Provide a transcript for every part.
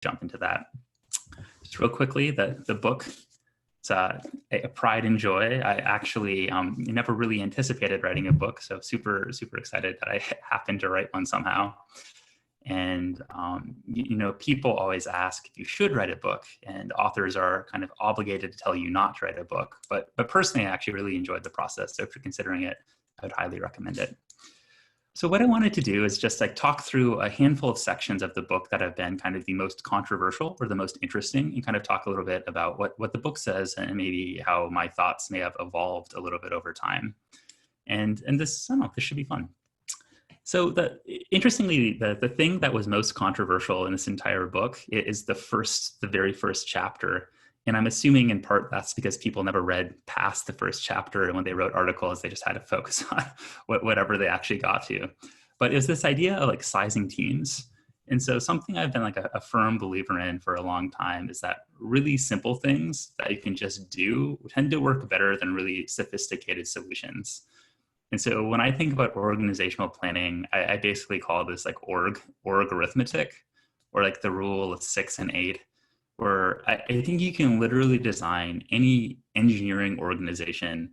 jump into that. Just real quickly, the book, it's a pride and joy. I actually never really anticipated writing a book, so super excited that I happened to write one somehow. And people always ask if you should write a book, and authors are kind of obligated to tell you not to write a book. But personally, I actually really enjoyed the process. So if you're considering it, I would highly recommend it. So what I wanted to do is just like talk through a handful of sections of the book that have been kind of the most controversial or the most interesting, and kind of talk a little bit about what the book says and maybe how my thoughts may have evolved a little bit over time. And this, I don't know, this should be fun. So interestingly, the thing that was most controversial in this entire book is the very first chapter. And I'm assuming in part that's because people never read past the first chapter, and when they wrote articles, they just had to focus on whatever they actually got to. But it was this idea of like sizing teams. And so something I've been like a firm believer in for a long time is that really simple things that you can just do tend to work better than really sophisticated solutions. And so when I think about organizational planning, I basically call this like org arithmetic, or like the rule of 6 and 8, where I think you can literally design any engineering organization.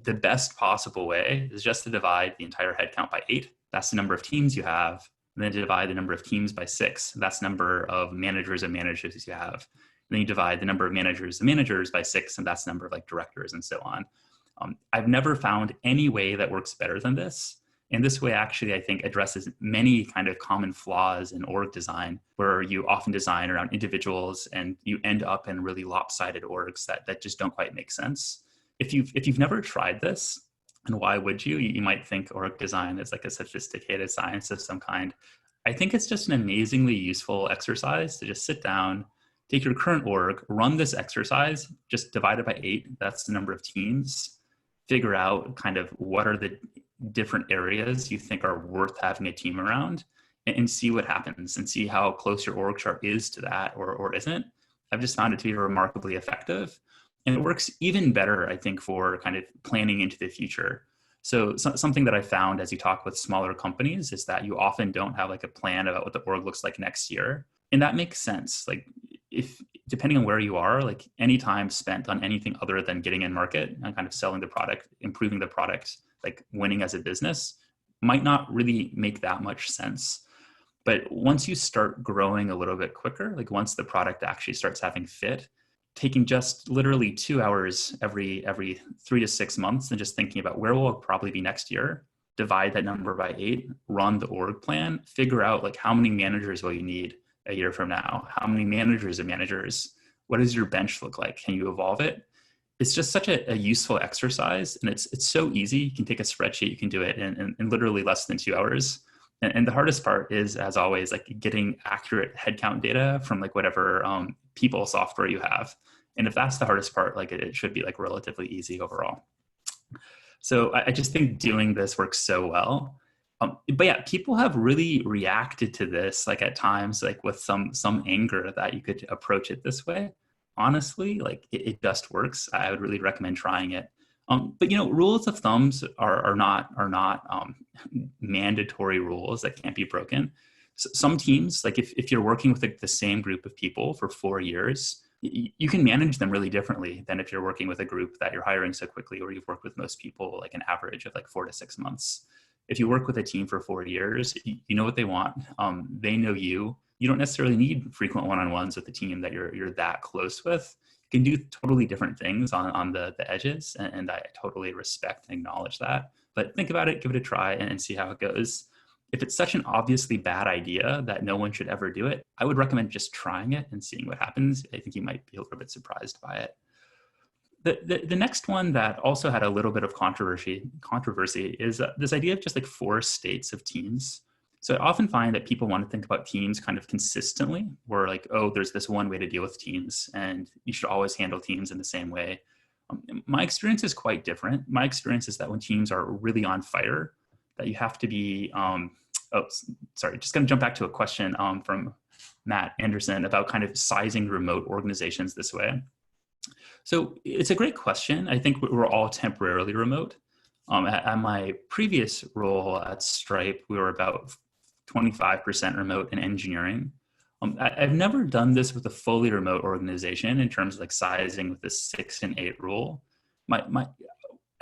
The best possible way is just to divide the entire headcount by 8. That's the number of teams you have. And then divide the number of teams by 6. That's the number of managers and managers you have. And then you divide the number of managers and managers by 6, and that's the number of like directors and so on. I've never found any way that works better than this. And this way actually, I think, addresses many kind of common flaws in org design, where you often design around individuals and you end up in really lopsided orgs that just don't quite make sense. If you've never tried this, and why would you? You might think org design is like a sophisticated science of some kind. I think it's just an amazingly useful exercise to just sit down, take your current org, run this exercise, just divide it by 8. That's the number of teams. Figure out kind of what are the different areas you think are worth having a team around, and see what happens, and see how close your org chart is to that or isn't. I've just found it to be remarkably effective. And it works even better, I think, for kind of planning into the future. So something that I found as you talk with smaller companies is that you often don't have like a plan about what the org looks like next year. And that makes sense. Like if, depending on where you are, like any time spent on anything other than getting in market and kind of selling the product, improving the product, like winning as a business, might not really make that much sense. But once you start growing a little bit quicker, like once the product actually starts having fit, taking just literally 2 hours every 3 to 6 months and just thinking about where will it probably be next year, divide that number by 8, run the org plan, figure out like how many managers will you need a year from now, how many managers and managers, what does your bench look like, can you evolve it? It's just such a useful exercise, and it's so easy. You can take a spreadsheet, you can do it in literally less than 2 hours. And the hardest part is, as always, like getting accurate headcount data from like whatever people software you have. And if that's the hardest part, like it should be like relatively easy overall. So I just think doing this works so well. But yeah, people have really reacted to this, like at times, like with some anger that you could approach it this way. Honestly, like it just works. I would really recommend trying it. But rules of thumbs are not mandatory rules that can't be broken. So some teams, like if you're working with the same group of people for 4 years, you can manage them really differently than if you're working with a group that you're hiring so quickly, or you've worked with most people like an average of like 4 to 6 months. If you work with a team for 4 years, you know what they want. They know you. You don't necessarily need frequent one-on-ones with the team that you're that close with. You can do totally different things on the edges, and I totally respect and acknowledge that. But think about it, give it a try, and see how it goes. If it's such an obviously bad idea that no one should ever do it, I would recommend just trying it and seeing what happens. I think you might be a little bit surprised by it. The next one that also had a little bit of controversy is this idea of just like 4 states of teams. So I often find that people want to think about teams kind of consistently, where like, oh, there's this one way to deal with teams, and you should always handle teams in the same way. My experience is quite different. My experience is that when teams are really on fire, that you have to be, just going to jump back to a question from Matt Anderson about kind of sizing remote organizations this way. So it's a great question. I think we're all temporarily remote. At my previous role at Stripe, we were about 25% remote in engineering. I've never done this with a fully remote organization in terms of like sizing with the 6 and 8 rule.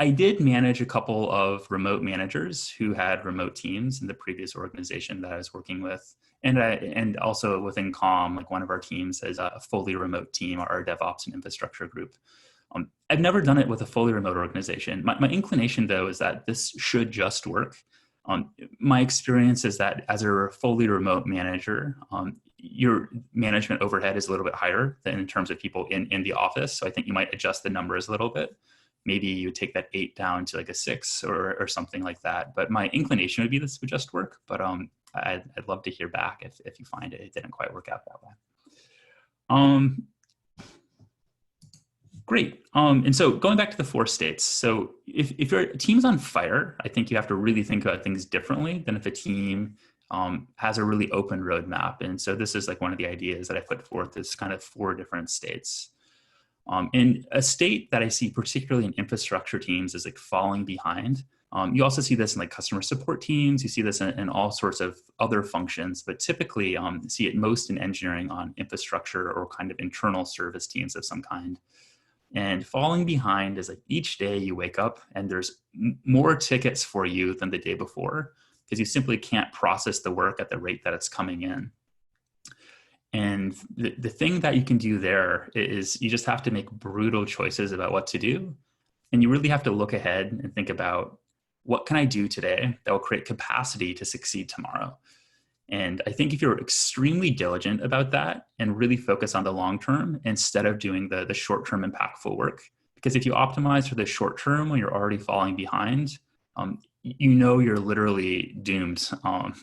I did manage a couple of remote managers who had remote teams in the previous organization that I was working with. And also within COM, like one of our teams is a fully remote team, our DevOps and infrastructure group. I've never done it with a fully remote organization. My inclination, though, is that this should just work. My experience is that as a fully remote manager, your management overhead is a little bit higher than in terms of people in the office. So I think you might adjust the numbers a little bit. Maybe you take that 8 down to like a 6 or something like that. But my inclination would be this would just work. But I'd love to hear back if you find it didn't quite work out that way. Great. And so going back to the 4 states. So if your team's on fire, I think you have to really think about things differently than if a team has a really open roadmap. And so this is like one of the ideas that I put forth is kind of 4 different states. In a state that I see particularly in infrastructure teams is like falling behind. You also see this in like customer support teams. You see this in all sorts of other functions, but typically see it most in engineering on infrastructure or kind of internal service teams of some kind. And falling behind is like each day you wake up and there's more tickets for you than the day before because you simply can't process the work at the rate that it's coming in. And the thing that you can do there is you just have to make brutal choices about what to do. And you really have to look ahead and think about what can I do today that will create capacity to succeed tomorrow. And I think if you're extremely diligent about that and really focus on the long term instead of doing the short term impactful work, because if you optimize for the short term when you're already falling behind, you know you're literally doomed,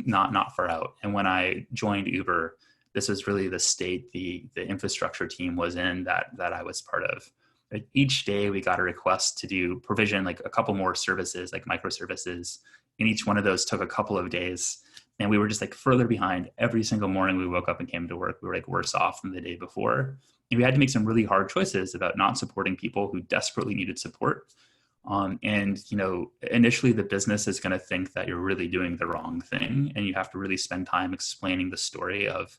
not far out. And when I joined Uber, this was really the state the infrastructure team was in that I was part of. Like each day we got a request to do provision like a couple more services like microservices, and each one of those took a couple of days. And we were just like further behind. Every single morning we woke up and came to work, we were like worse off than the day before. And we had to make some really hard choices about not supporting people who desperately needed support. And initially the business is going to think that you're really doing the wrong thing, and you have to really spend time explaining the story of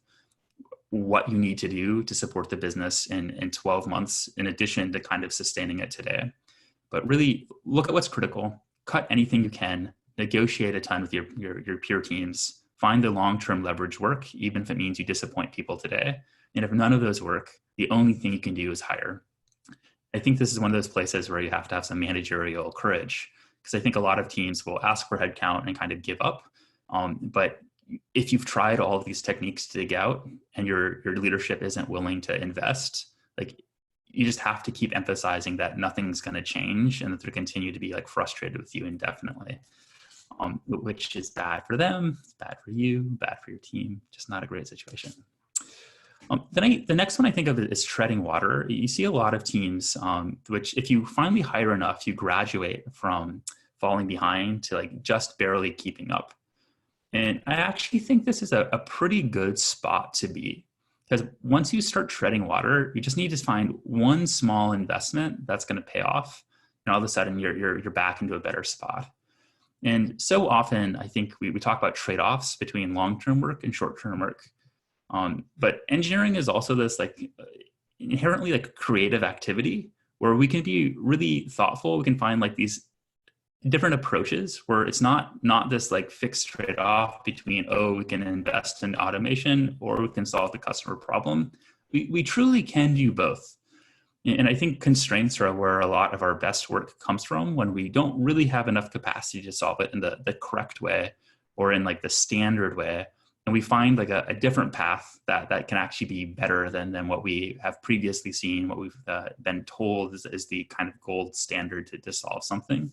what you need to do to support the business in 12 months, in addition to kind of sustaining it today. But really look at what's critical, cut anything you can, negotiate a ton with your peer teams, find the long-term leverage work, even if it means you disappoint people today. And if none of those work, the only thing you can do is hire. I think this is one of those places where you have to have some managerial courage, because I think a lot of teams will ask for headcount and kind of give up. But if you've tried all of these techniques to dig out and your leadership isn't willing to invest, like you just have to keep emphasizing that nothing's going to change and that they'll continue to be like frustrated with you indefinitely, which is bad for them, it's bad for you, bad for your team, just not a great situation. The next one I think of is treading water. You see a lot of teams, which if you finally hire enough, you graduate from falling behind to like just barely keeping up. And I actually think this is a pretty good spot to be, because once you start treading water, you just need to find one small investment that's going to pay off, and all of a sudden you're back into a better spot. And so often I think we talk about trade-offs between long-term work and short-term work. But engineering is also this like inherently like creative activity where we can be really thoughtful. We can find like these different approaches where it's not this like fixed trade-off between, oh, we can invest in automation or we can solve the customer problem. We truly can do both. And I think constraints are where a lot of our best work comes from, when we don't really have enough capacity to solve it in the correct way or in like the standard way. And we find like a different path that can actually be better than what we have previously seen, what we've been told is the kind of gold standard to solve something.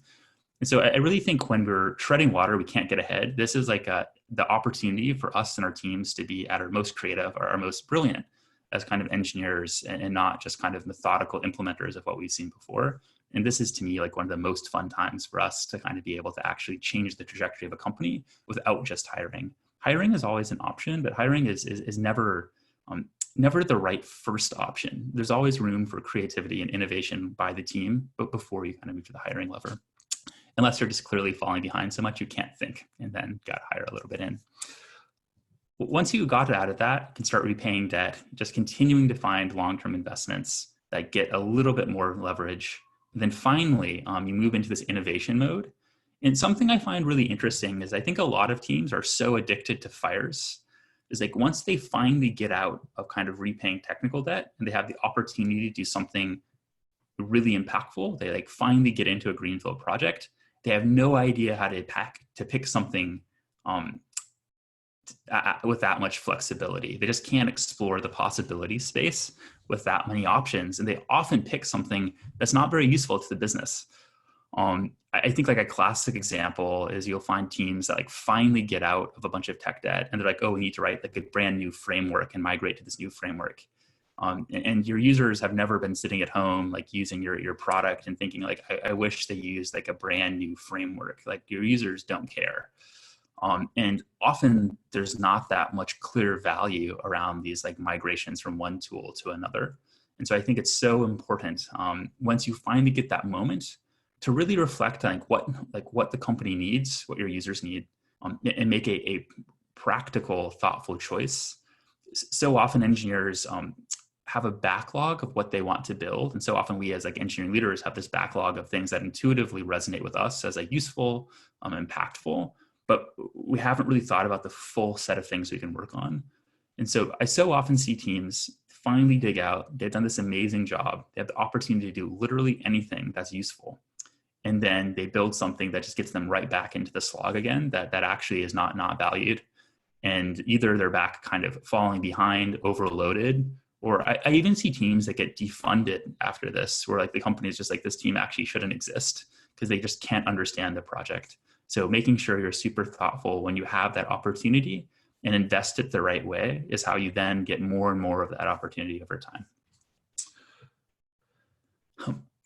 And so I really think when we're treading water, we can't get ahead. This is like the opportunity for us and our teams to be at our most creative or our most brilliant as kind of engineers, and not just kind of methodical implementers of what we've seen before. And this is, to me, like one of the most fun times for us to kind of be able to actually change the trajectory of a company without just hiring. Hiring is always an option, but hiring is never the right first option. There's always room for creativity and innovation by the team, but before you kind of move to the hiring lever. Unless you're just clearly falling behind so much you can't think, and then got to hire a little bit in. Once you got out of that, you can start repaying debt, just continuing to find long-term investments that get a little bit more leverage. And then finally, you move into this innovation mode. And something I find really interesting is I think a lot of teams are so addicted to fires. Is like once they finally get out of kind of repaying technical debt and they have the opportunity to do something really impactful, they like finally get into a greenfield project. They have no idea how to pick something with that much flexibility. They just can't explore the possibility space with that many options. And they often pick something that's not very useful to the business. I think like a classic example is you'll find teams that like finally get out of a bunch of tech debt and they're like, oh, we need to write like a brand new framework and migrate to this new framework. And your users have never been sitting at home, like using your product and thinking like, I wish they used like a brand new framework. Like your users don't care. And often there's not that much clear value around these like migrations from one tool to another. And so I think it's so important once you finally get that moment to really reflect on what the company needs, what your users need, and make a practical, thoughtful choice. So often engineers have a backlog of what they want to build. And so often we as like engineering leaders have this backlog of things that intuitively resonate with us as like useful, impactful, but we haven't really thought about the full set of things we can work on. And so I so often see teams finally dig out, they've done this amazing job, they have the opportunity to do literally anything that's useful. And then they build something that just gets them right back into the slog again, that actually is not valued. And either they're back kind of falling behind, overloaded, or I even see teams that get defunded after this, where like the company is just like, this team actually shouldn't exist because they just can't understand the project. So making sure you're super thoughtful when you have that opportunity and invest it the right way is how you then get more and more of that opportunity over time.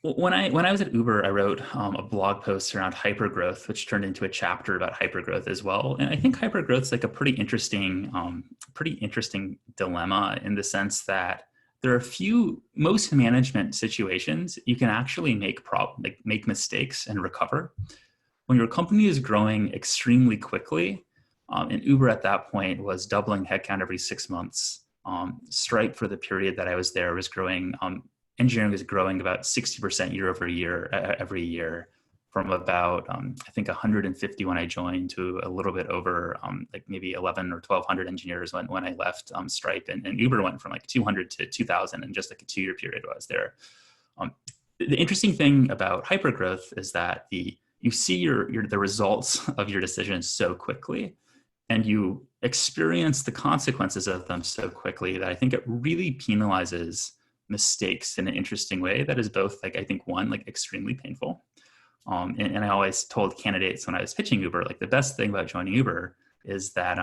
When I was at Uber, I wrote a blog post around hypergrowth, which turned into a chapter about hypergrowth as well. And I think hypergrowth is like a pretty interesting dilemma in the sense that there are most management situations you can actually make mistakes and recover. When your company is growing extremely quickly, and Uber at that point was doubling headcount every 6 months. Stripe for the period that I was there was growing. Engineering was growing about 60% year over year, every year, from about, I think 150 when I joined to a little bit over like maybe 11 or 1,200 engineers when I left Stripe. And Uber went from like 200 to 2,000 in just like a 2-year period I was there. The interesting thing about hypergrowth is that you see the results of your decisions so quickly, and you experience the consequences of them so quickly that I think it really penalizes mistakes in an interesting way that is both like, I think one, like extremely painful. And I always told candidates when I was pitching Uber, like the best thing about joining Uber is that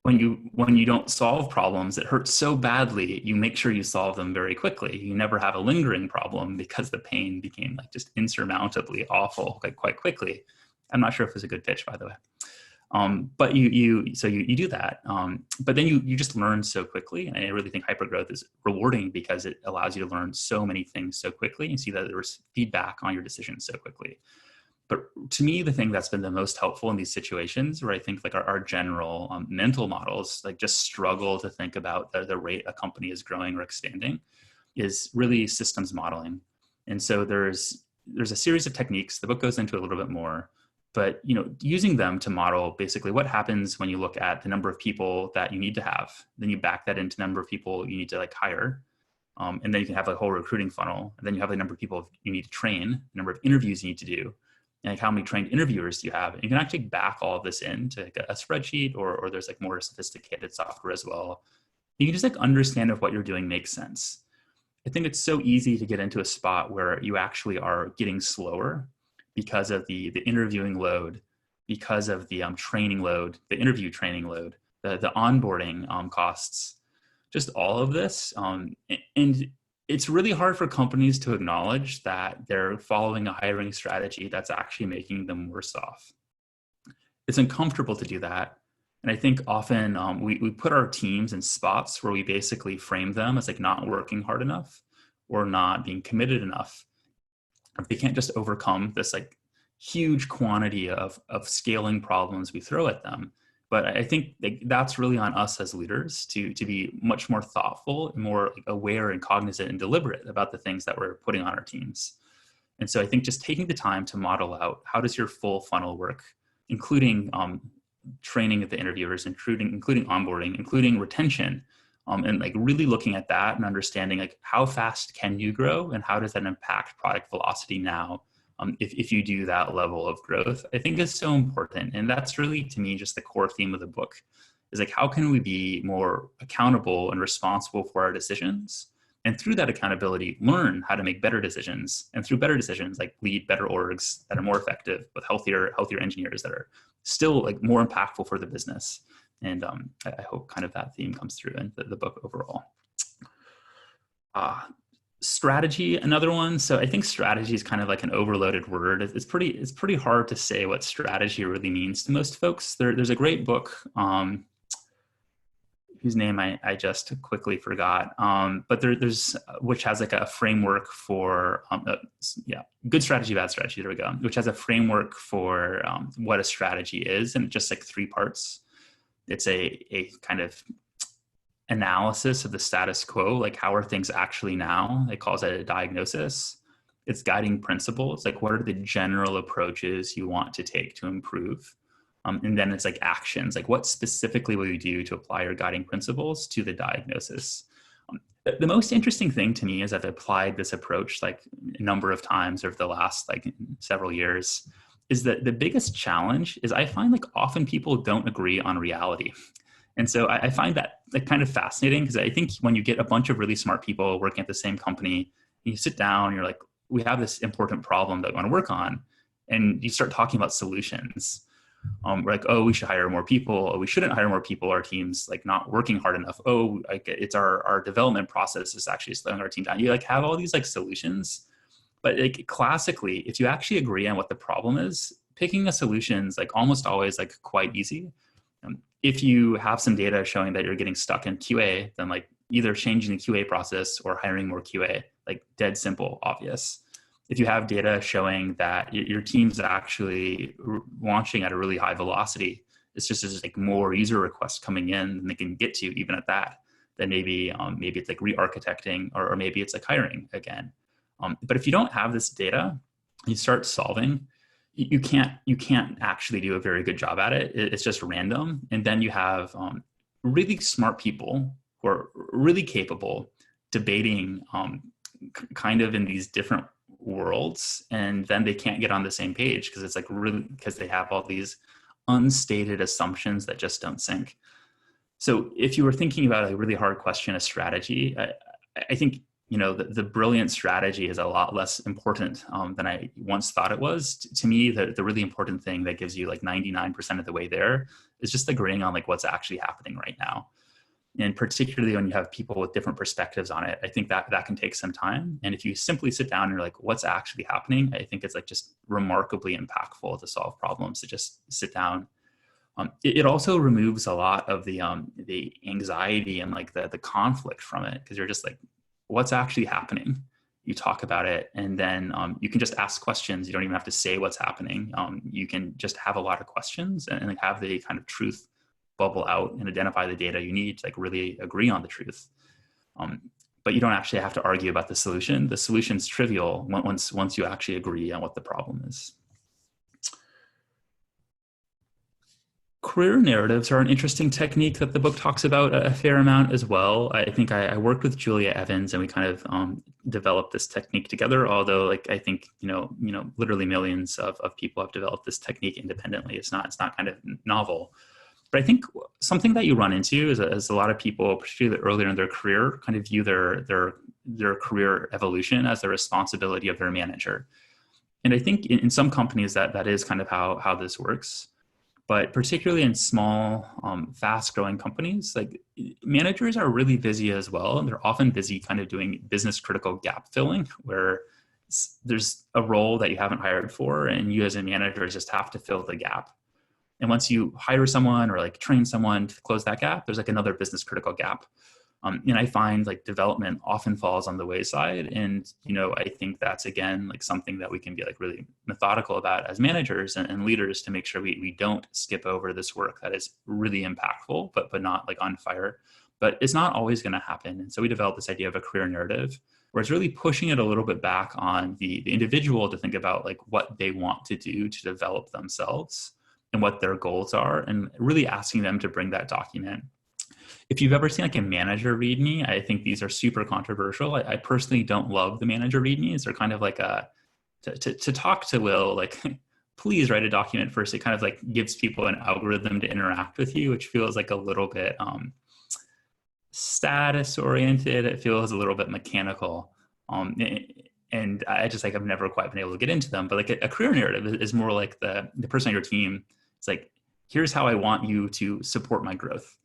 when you don't solve problems that hurt so badly, you make sure you solve them very quickly. You never have a lingering problem because the pain became like just insurmountably awful like quite quickly. I'm not sure if it was a good pitch, by the way. But you do that, but then you just learn so quickly. And I really think hypergrowth is rewarding because it allows you to learn so many things so quickly and see that there's feedback on your decisions so quickly. But to me, the thing that's been the most helpful in these situations where I think like our general mental models like just struggle to think about the rate a company is growing or expanding is really systems modeling. And so there's a series of techniques. The book goes into a little bit more. But using them to model basically what happens when you look at the number of people that you need to have, then you back that into the number of people you need to like hire, and then you can have a whole recruiting funnel. And then you have the number of people you need to train, the number of interviews you need to do, and like how many trained interviewers do you have. And you can actually back all of this into like a spreadsheet, or there's like more sophisticated software as well. You can just like understand if what you're doing makes sense. I think it's so easy to get into a spot where you actually are getting slower because of the interviewing load, because of the training load, the interview training load, the onboarding costs, just all of this. And it's really hard for companies to acknowledge that they're following a hiring strategy that's actually making them worse off. It's uncomfortable to do that. And I think often we put our teams in spots where we basically frame them as like not working hard enough or not being committed enough. They can't just overcome this like huge quantity of scaling problems we throw at them. But I think like, that's really on us as leaders to be much more thoughtful and more like, aware and cognizant and deliberate about the things that we're putting on our teams. And so I think just taking the time to model out how does your full funnel work, including training of the interviewers, including onboarding, including retention, and like really looking at that and understanding like how fast can you grow and how does that impact product velocity now if you do that level of growth, I think is so important. And that's really, to me, just the core theme of the book is like, how can we be more accountable and responsible for our decisions? And through that accountability, learn how to make better decisions. And through better decisions, like lead better orgs that are more effective with healthier engineers that are still like more impactful for the business. And I hope kind of that theme comes through in the book overall. Strategy, another one. So I think strategy is kind of like an overloaded word. It's pretty hard to say what strategy really means to most folks. There's a great book whose name I just quickly forgot, but there's which has like a framework for good strategy, bad strategy. There we go. Which has a framework for what a strategy is, and just like 3 parts. It's a kind of analysis of the status quo, like how are things actually now? It calls it a diagnosis. It's guiding principles, like what are the general approaches you want to take to improve? And then it's like actions, like what specifically will you do to apply your guiding principles to the diagnosis? The most interesting thing to me is I've applied this approach like a number of times over the last like several years, is that the biggest challenge is I find like often people don't agree on reality. And so I find that like kind of fascinating because I think when you get a bunch of really smart people working at the same company, and you sit down, and you're like, we have this important problem that we want to work on. And you start talking about solutions. We're like, oh, we should hire more people. Oh, we shouldn't hire more people. Our team's like not working hard enough. Oh, like it's our development process is actually slowing our team down. You like have all these like solutions, but like classically, if you actually agree on what the problem is, picking a solution is like almost always like quite easy. If you have some data showing that you're getting stuck in QA, then like either changing the QA process or hiring more QA, like dead simple, obvious. If you have data showing that your team's actually launching at a really high velocity, it's just there's like more user requests coming in than they can get to even at that, then maybe it's like re-architecting or maybe it's like hiring again. But if you don't have this data, you start solving, you can't actually do a very good job at it. It's just random. And then you have really smart people who are really capable debating kind of in these different worlds. And then they can't get on the same page because it's like really, because they have all these unstated assumptions that just don't sync. So if you were thinking about a really hard question, a strategy, I think the brilliant strategy is a lot less important than I once thought it was. To me, the really important thing that gives you like 99% of the way there is just agreeing on like what's actually happening right now. And particularly when you have people with different perspectives on it, I think that can take some time. And if you simply sit down and you're like, what's actually happening? I think it's like just remarkably impactful to solve problems, to just sit down. It also removes a lot of the anxiety and like the conflict from it, because you're just like, what's actually happening? You talk about it, and then you can just ask questions. You don't even have to say what's happening. You can just have a lot of questions and like have the kind of truth bubble out and identify the data you need to like really agree on the truth. But you don't actually have to argue about the solution. The solution's trivial once you actually agree on what the problem is. Career narratives are an interesting technique that the book talks about a fair amount as well. I think I worked with Julia Evans and we kind of developed this technique together, although like I think, literally millions of people have developed this technique independently. It's not kind of novel. But I think something that you run into is a lot of people, particularly earlier in their career, kind of view their career evolution as the responsibility of their manager. And I think in some companies that is kind of how this works. But particularly in small, fast-growing companies, like managers are really busy as well. And they're often busy kind of doing business critical gap filling, where there's a role that you haven't hired for, and you as a manager just have to fill the gap. And once you hire someone or like train someone to close that gap, there's like another business critical gap. And I find like development often falls on the wayside. And, I think that's, again, like something that we can be like really methodical about as managers and leaders to make sure we don't skip over this work that is really impactful, but not like on fire. But it's not always going to happen. And so we developed this idea of a career narrative, where it's really pushing it a little bit back on the individual to think about like what they want to do to develop themselves and what their goals are, and really asking them to bring that document. If you've ever seen like a manager readme, I think these are super controversial. I personally don't love the manager readmes. They're kind of like to talk to Will, like, please write a document first. It kind of like gives people an algorithm to interact with you, which feels like a little bit status oriented. It feels a little bit mechanical. And I just like, I've never quite been able to get into them, but like a career narrative is more like the person on your team. It's like, here's how I want you to support my growth.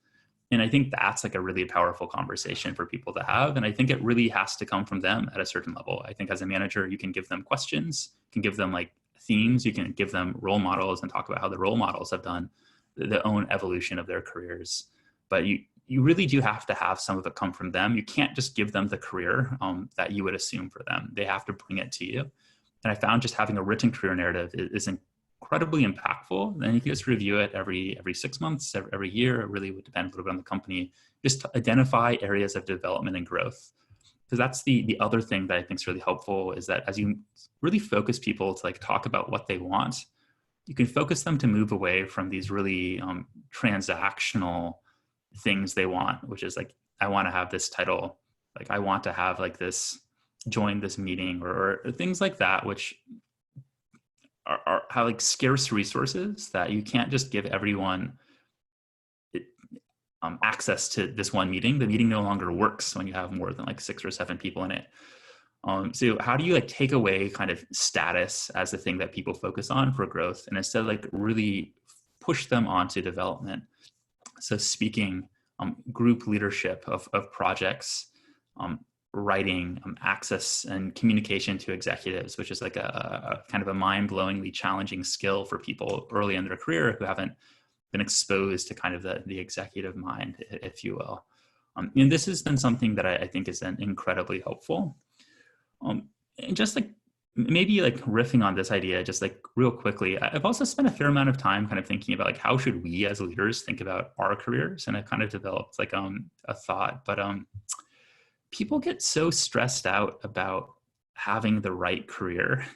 And I think that's like a really powerful conversation for people to have. And I think it really has to come from them at a certain level. I think as a manager, you can give them questions, you can give them like themes, you can give them role models and talk about how the role models have done their own evolution of their careers. But you really do have to have some of it come from them. You can't just give them the career that you would assume for them. They have to bring it to you. And I found just having a written career narrative is incredibly impactful. And you can just review it every 6 months, every year. It really would depend a little bit on the company. Just to identify areas of development and growth. Because that's the other thing that I think is really helpful, is that as you really focus people to like talk about what they want, you can focus them to move away from these really transactional things they want, which is like, I want to have this title, like I want to have like this, join this meeting, or things like that, which are like scarce resources that you can't just give everyone access to this one meeting. The meeting no longer works when you have more than like 6 or 7 people in it. So how do you like take away kind of status as the thing that people focus on for growth, and instead like really push them onto development? So speaking, group leadership of projects, writing, access and communication to executives, which is like a kind of a mind-blowingly challenging skill for people early in their career who haven't been exposed to kind of the executive mind, if you will. And this has been something that I think is incredibly helpful. And just like maybe like riffing on this idea, just like real quickly, I've also spent a fair amount of time kind of thinking about like, how should we as leaders think about our careers? And I've kind of developed like a thought, but people get so stressed out about having the right career,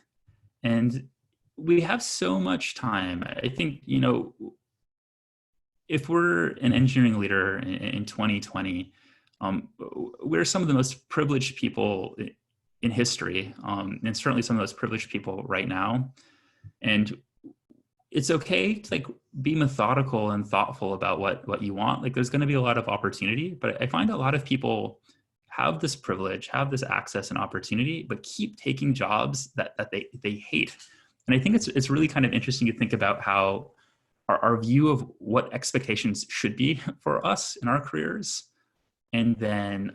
and we have so much time. I think, if we're an engineering leader in 2020, we're some of the most privileged people in history, and certainly some of those privileged people right now. And it's okay to like be methodical and thoughtful about what you want. Like there's going to be a lot of opportunity, but I find a lot of people have this privilege, have this access and opportunity, but keep taking jobs that they hate. And I think it's really kind of interesting to think about how our view of what expectations should be for us in our careers, and then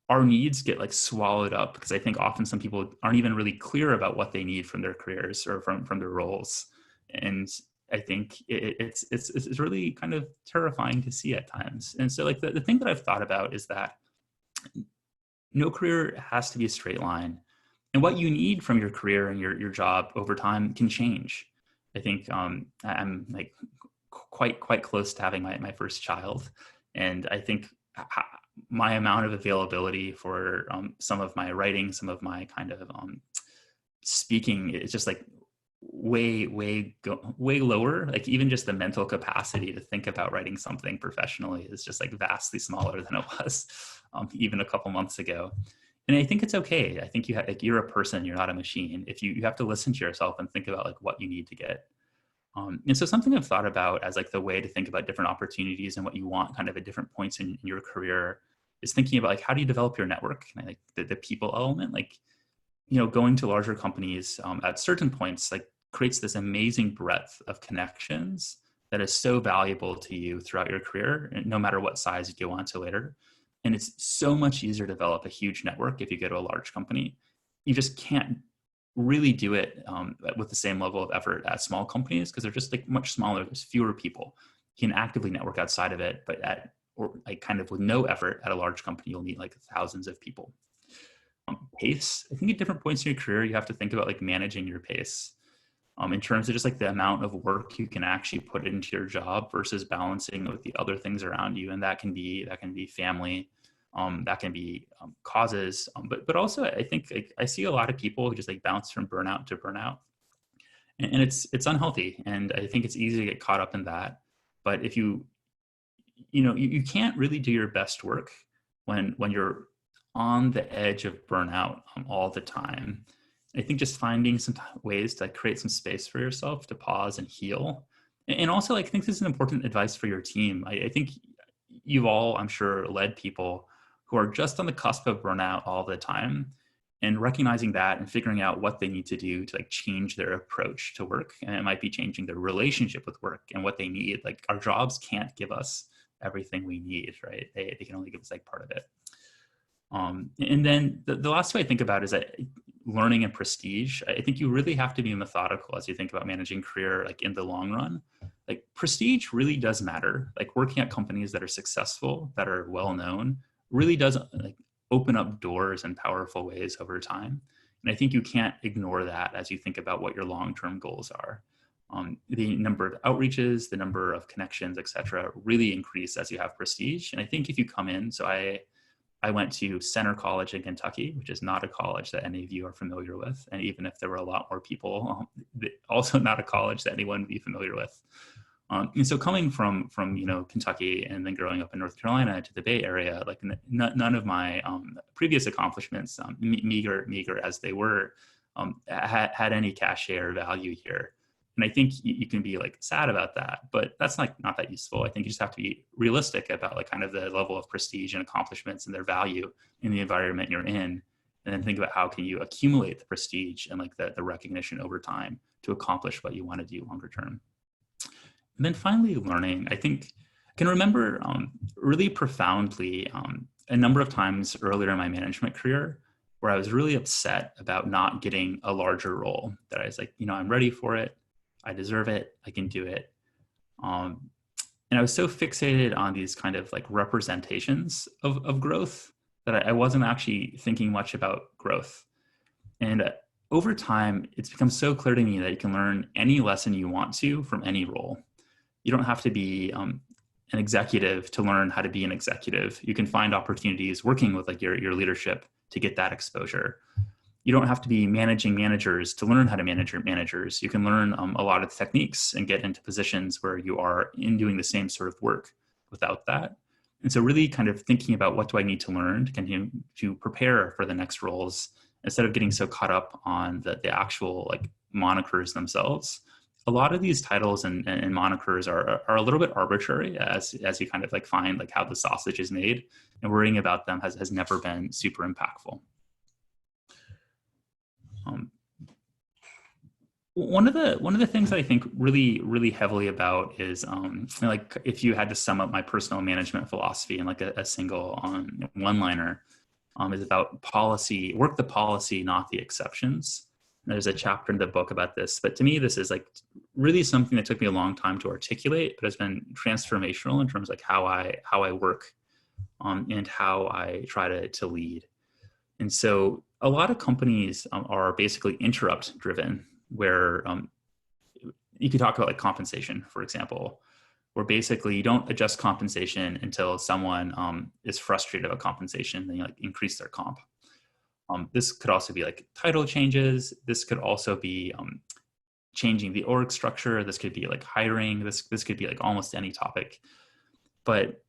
our needs get like swallowed up, because I think often some people aren't even really clear about what they need from their careers or from their roles. And I think it's really kind of terrifying to see at times. And so like the thing that I've thought about is that no career has to be a straight line. And what you need from your career and your job over time can change. I think I'm like quite close to having my first child. And I think my amount of availability for some of my writing, some of my kind of speaking is just like way lower. Like even just the mental capacity to think about writing something professionally is just like vastly smaller than it was even a couple months ago. And I think it's okay. I think you're a person, you're not a machine. If you have to listen to yourself and think about like what you need to get. And so something I've thought about as like the way to think about different opportunities and what you want kind of at different points in your career is thinking about like, how do you develop your network? And like the people element, like, going to larger companies at certain points, like creates this amazing breadth of connections that is so valuable to you throughout your career, no matter what size you go on to later. And it's so much easier to develop a huge network if you go to a large company. You just can't really do it with the same level of effort at small companies, because they're just like much smaller. There's fewer people. You can actively network outside of it, but at or like kind of with no effort at a large company, you'll need like thousands of people. Pace, I think at different points in your career, you have to think about like managing your pace in terms of just like the amount of work you can actually put into your job versus balancing with the other things around you. And that can be family, that can be causes, but also I think like, I see a lot of people who just like bounce from burnout to burnout, and it's unhealthy. And I think it's easy to get caught up in that. But if you can't really do your best work when you're on the edge of burnout all the time. I think just finding some ways to create some space for yourself to pause and heal. And also, like, I think this is an important advice for your team. I think you've all, I'm sure, led people who are just on the cusp of burnout all the time, and recognizing that and figuring out what they need to do to like change their approach to work. And it might be changing their relationship with work and what they need. Like, our jobs can't give us everything we need, right? They can only give us like part of it. And then the last way I think about is that learning and prestige. I think you really have to be methodical as you think about managing career, like in the long run. Like, prestige really does matter. Like, working at companies that are successful, that are well known, really does like open up doors in powerful ways over time. And I think you can't ignore that as you think about what your long-term goals are. The number of outreaches, the number of connections, et cetera, really increase as you have prestige. And I think if you come in, so I went to Center College in Kentucky, which is not a college that any of you are familiar with. And even if there were a lot more people, also not a college that anyone would be familiar with. And so coming from Kentucky and then growing up in North Carolina to the Bay Area, like none of my previous accomplishments, meager as they were, had any cachet or value here. And I think you can be like sad about that, but that's like not that useful. I think you just have to be realistic about like kind of the level of prestige and accomplishments and their value in the environment you're in. And then think about how can you accumulate the prestige and like the recognition over time to accomplish what you want to do longer term. And then finally, learning. I think I can remember really profoundly a number of times earlier in my management career where I was really upset about not getting a larger role, that I was like, I'm ready for it. I deserve it. I can do it. And I was so fixated on these kind of like representations of growth that I wasn't actually thinking much about growth. And over time, it's become so clear to me that you can learn any lesson you want to from any role. You don't have to be an executive to learn how to be an executive. You can find opportunities working with like your leadership to get that exposure. You don't have to be managing managers to learn how to manage your managers. You can learn a lot of the techniques and get into positions where you are in doing the same sort of work without that. And so really kind of thinking about what do I need to learn to continue to prepare for the next roles, instead of getting so caught up on the actual like monikers themselves. A lot of these titles and monikers are a little bit arbitrary as you kind of like find like how the sausage is made, and worrying about them has never been super impactful. One of the things that I think really heavily about is like if you had to sum up my personal management philosophy in like a single one-liner, is about policy, work the policy, not the exceptions. There's a chapter in the book about this, but to me, this is like really something that took me a long time to articulate, but has been transformational in terms of like how I work and how I try to lead. And so a lot of companies are basically interrupt driven, where you could talk about like compensation, for example, where basically you don't adjust compensation until someone is frustrated about compensation, then you like increase their comp. This could also be like title changes. This could also be changing the org structure. This could be like hiring. This could be like almost any topic. But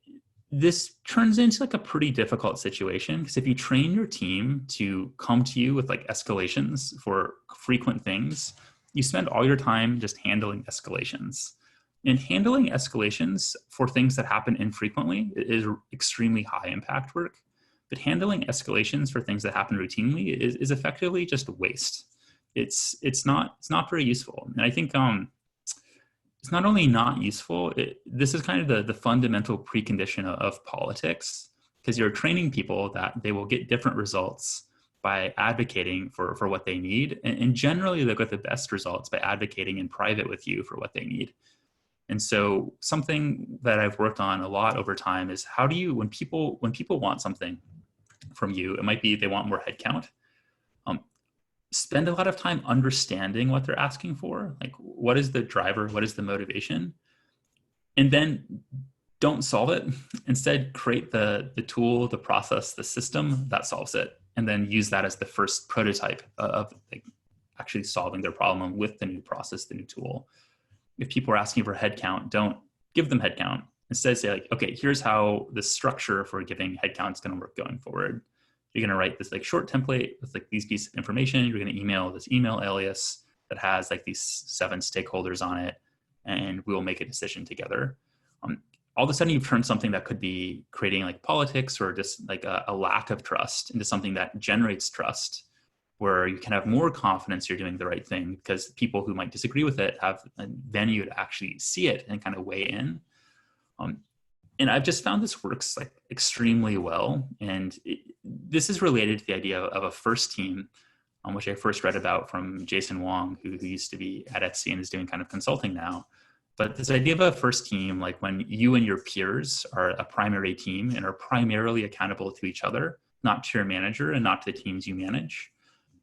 this turns into like a pretty difficult situation, because if you train your team to come to you with like escalations for frequent things, you spend all your time just handling escalations. And handling escalations for things that happen infrequently is extremely high impact work. But handling escalations for things that happen routinely is effectively just waste. It's not very useful. And I think it's not only not useful, this is kind of the fundamental precondition of politics, because you're training people that they will get different results by advocating for what they need. And generally they'll get the best results by advocating in private with you for what they need. And so something that I've worked on a lot over time is how do you, when people want something from you, it might be they want more headcount. Spend a lot of time understanding what they're asking for. Like, what is the driver? What is the motivation? And then don't solve it. Instead, create the tool, the process, the system that solves it, and then use that as the first prototype of like actually solving their problem with the new process, the new tool. If people are asking for headcount, don't give them headcount. Instead, say like, okay, here's how the structure for giving headcount is going to work going forward. You're going to write this like short template with like these pieces of information. You're going to email this email alias that has like these 7 stakeholders on it, and we will make a decision together. All of a sudden you've turned something that could be creating like politics or just like a lack of trust into something that generates trust, where you can have more confidence you're doing the right thing because people who might disagree with it have a venue to actually see it and kind of weigh in. And I've just found this works like extremely well. And this is related to the idea of a first team, which I first read about from Jason Wong, who used to be at Etsy and is doing kind of consulting now. But this idea of a first team, like when you and your peers are a primary team and are primarily accountable to each other, not to your manager and not to the teams you manage.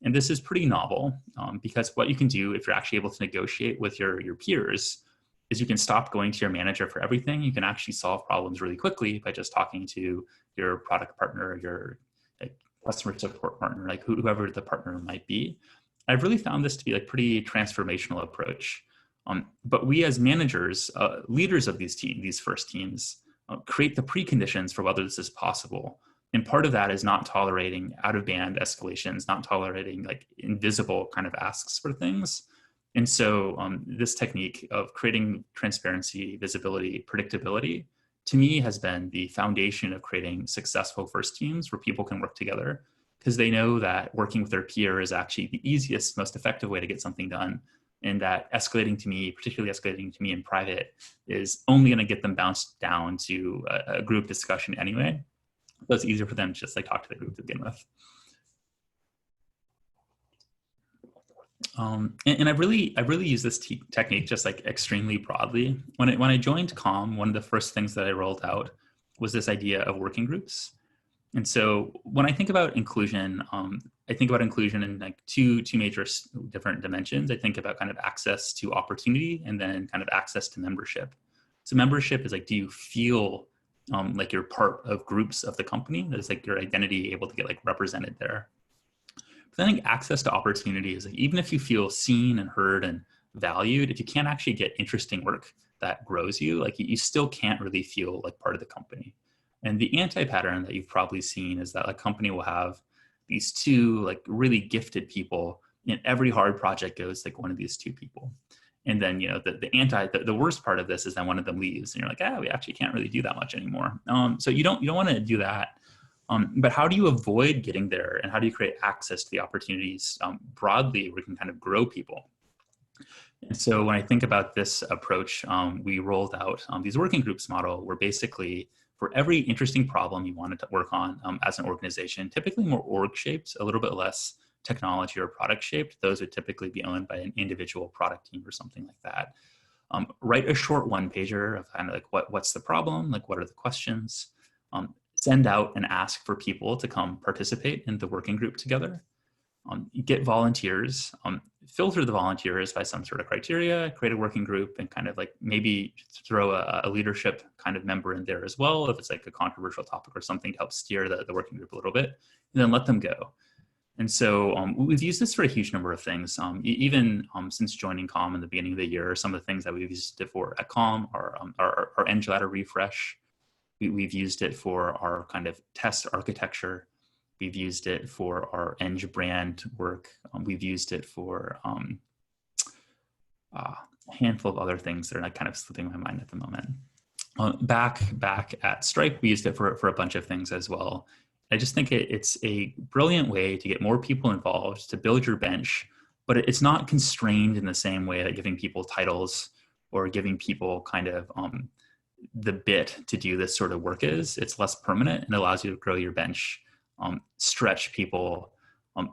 And this is pretty novel because what you can do if you're actually able to negotiate with your peers is you can stop going to your manager for everything. You can actually solve problems really quickly by just talking to your product partner, your like, customer support partner, like whoever the partner might be. I've really found this to be like pretty transformational approach. But we as managers, leaders of these first teams, create the preconditions for whether this is possible. And part of that is not tolerating out-of-band escalations, not tolerating like invisible kind of asks for things. And so this technique of creating transparency, visibility, predictability, to me has been the foundation of creating successful first teams where people can work together because they know that working with their peer is actually the easiest, most effective way to get something done. And that escalating to me, particularly escalating to me in private, is only going to get them bounced down to a group discussion anyway. So it's easier for them to just like talk to the group to begin with. And I really use this technique just like extremely broadly. When I joined Calm, one of the first things that I rolled out was this idea of working groups. And so when I think about inclusion, I think about inclusion in like two major different dimensions. I think about kind of access to opportunity and then kind of access to membership. So membership is like, do you feel like you're part of groups of the company? Is like your identity able to get like represented there? But I think access to opportunity is like, even if you feel seen and heard and valued, if you can't actually get interesting work that grows you, like you still can't really feel like part of the company. And the anti-pattern that you've probably seen is that a company will have these two like really gifted people, and every hard project goes like one of these two people. And then, you know, the worst part of this is that one of them leaves and you're like, we actually can't really do that much anymore. So you don't want to do that. But how do you avoid getting there, and how do you create access to the opportunities broadly where we can kind of grow people? And so when I think about this approach, we rolled out these working groups model where basically for every interesting problem you wanted to work on as an organization, typically more org shaped, a little bit less technology or product shaped, those would typically be owned by an individual product team or something like that. Write a short one pager of kind of like what's the problem, like what are the questions, send out and ask for people to come participate in the working group together. Get volunteers, filter the volunteers by some sort of criteria, create a working group, and kind of like maybe throw a leadership kind of member in there as well, if it's like a controversial topic or something to help steer the working group a little bit, and then let them go. And so we've used this for a huge number of things. Even since joining Calm in the beginning of the year, some of the things that we've used it for at Calm are our Eng ladder refresh. We've used it for our kind of test architecture. We've used it for our Eng brand work. We've used it for a handful of other things that are like kind of slipping my mind at the moment. Back at Stripe, we used it for a bunch of things as well. I just think it's a brilliant way to get more people involved, to build your bench, but it's not constrained in the same way that giving people titles or giving people kind of the bit to do this sort of work is. It's less permanent and allows you to grow your bench, stretch people,